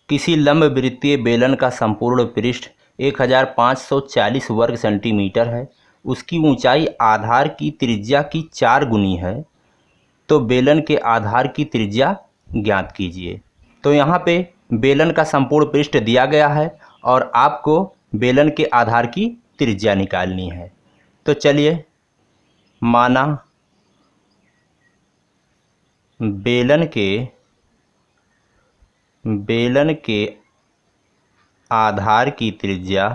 किसी लंबवृत्तीय बेलन का संपूर्ण पृष्ठ 1540 वर्ग सेंटीमीटर है। उसकी ऊंचाई आधार की त्रिज्या की 4 गुनी है। तो बेलन के आधार की त्रिज्या ज्ञात कीजिए। तो यहाँ पे बेलन का संपूर्ण पृष्ठ दिया गया है और आपको बेलन के आधार की त्रिज्या निकालनी है। तो चलिए, माना बेलन के आधार की त्रिज्या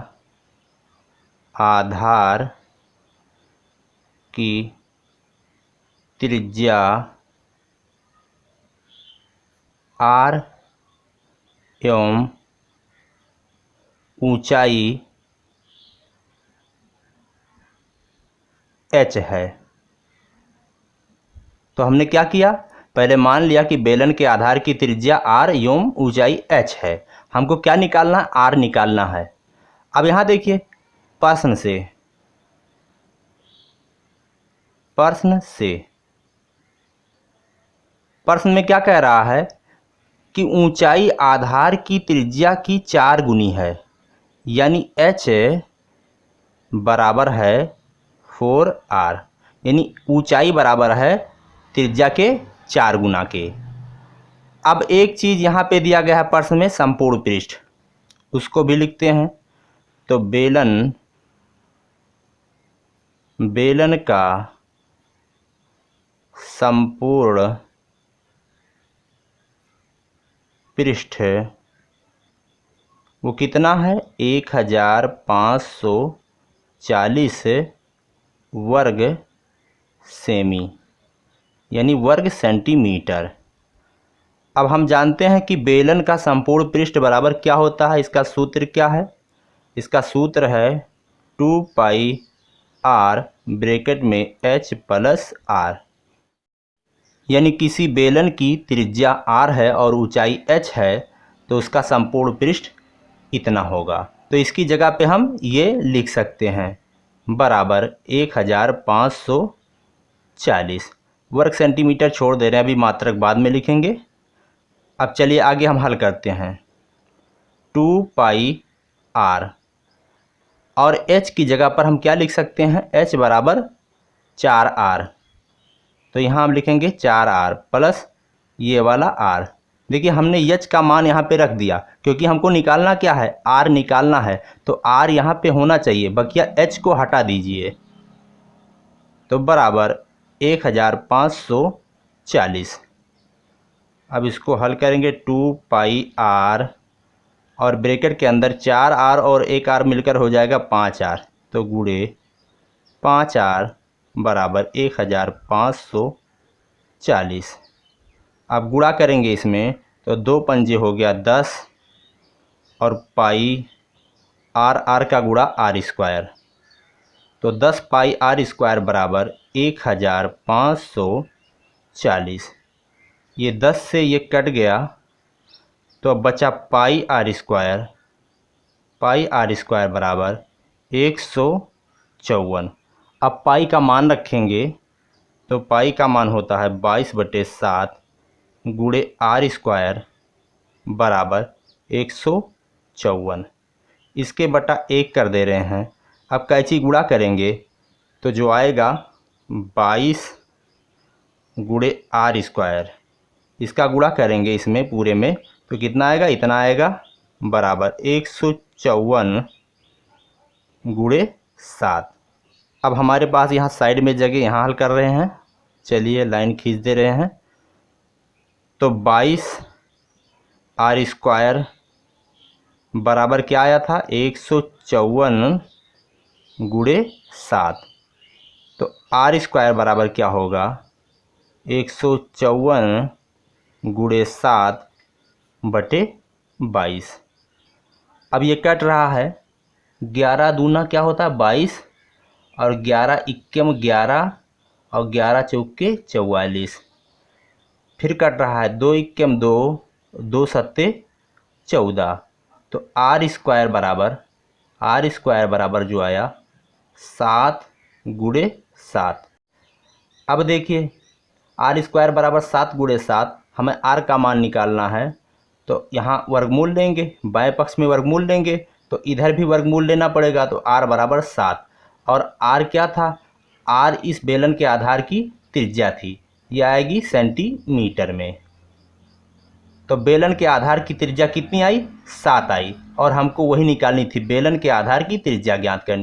r एवं ऊंचाई h है। तो हमने क्या किया, पहले मान लिया कि बेलन के आधार की त्रिज्या r एवं ऊंचाई h है। हमको क्या निकालना है, r निकालना है। अब यहाँ देखिए, प्रश्न में क्या कह रहा है कि ऊंचाई आधार की त्रिज्या की 4 गुनी है, यानी h बराबर है 4r, यानी ऊंचाई बराबर है त्रिज्या के 4 गुना के। अब एक चीज़ यहाँ पे दिया गया है प्रश्न में, संपूर्ण पृष्ठ, उसको भी लिखते हैं। तो बेलन का संपूर्ण पृष्ठ वो कितना है, 1540 वर्ग सेमी, यानी वर्ग सेंटीमीटर। अब हम जानते हैं कि बेलन का संपूर्ण पृष्ठ बराबर क्या होता है। इसका सूत्र क्या है, इसका सूत्र है 2πr ब्रैकेट में h प्लस r, यानी किसी बेलन की त्रिज्या r है और ऊंचाई h है तो उसका संपूर्ण पृष्ठ इतना होगा। तो इसकी जगह पे हम ये लिख सकते हैं, बराबर 1540 वर्ग सेंटीमीटर छोड़ दे रहे हैं, अभी मात्रक बाद में लिखेंगे। अब चलिए आगे हम हल करते हैं। 2πr और h की जगह पर हम क्या लिख सकते हैं, h बराबर 4r। तो यहाँ हम लिखेंगे 4r प्लस ये वाला r। देखिए, हमने h का मान यहाँ पे रख दिया क्योंकि हमको निकालना क्या है, r निकालना है। तो r यहाँ पे होना चाहिए, बकिया h को हटा दीजिए। तो बराबर 1540। अब इसको हल करेंगे, 2πr और ब्रैकेट के अंदर 4r और 1r मिलकर हो जाएगा 5r, तो गुणे 5r बराबर 1540। अब गुणा करेंगे इसमें तो 2 पंजे हो गया 10 और पाई r का गुणा r², तो 10 पाई r² बराबर 1540। ये 10 से ये कट गया तो अब बचा पाई r² बराबर 154। अब पाई का मान रखेंगे तो पाई का मान होता है 22/7 गुणे r² बराबर 154। इसके बटा 1 कर दे रहे हैं। अब कैंची गुणा करेंगे तो जो आएगा 22 गुणे r², इसका गुणा करेंगे इसमें पूरे में तो कितना आएगा, इतना आएगा, बराबर 154 गुणे 7। अब हमारे पास यहाँ साइड में जगह, यहाँ हल कर रहे हैं। चलिए लाइन खींच दे रहे हैं। तो 22 r² बराबर क्या आया था, 154 गुणे 7। तो r² बराबर क्या होगा, 154 गुणे 7/22। अब ये कट रहा है, 11 दूना क्या होता है 22 और 11 इक्कम 11 और 11 चौके 44। फिर कट रहा है 2 इक्कम 2, 2 सत्ते 14। तो r² बराबर जो आया 7 गुणे 7। अब देखिए r² बराबर 7 गुणे 7, हमें r का मान निकालना है। तो यहाँ वर्गमूल लेंगे, बाएं पक्ष में वर्गमूल लेंगे तो इधर भी वर्गमूल लेना पड़ेगा। तो r बराबर 7 और r क्या था, r इस बेलन के आधार की त्रिज्या थी, यह आएगी सेंटीमीटर में। तो बेलन के आधार की त्रिज्या कितनी आई, 7 आई और हमको वही निकालनी थी, बेलन के आधार की त्रिज्या ज्ञात करनी।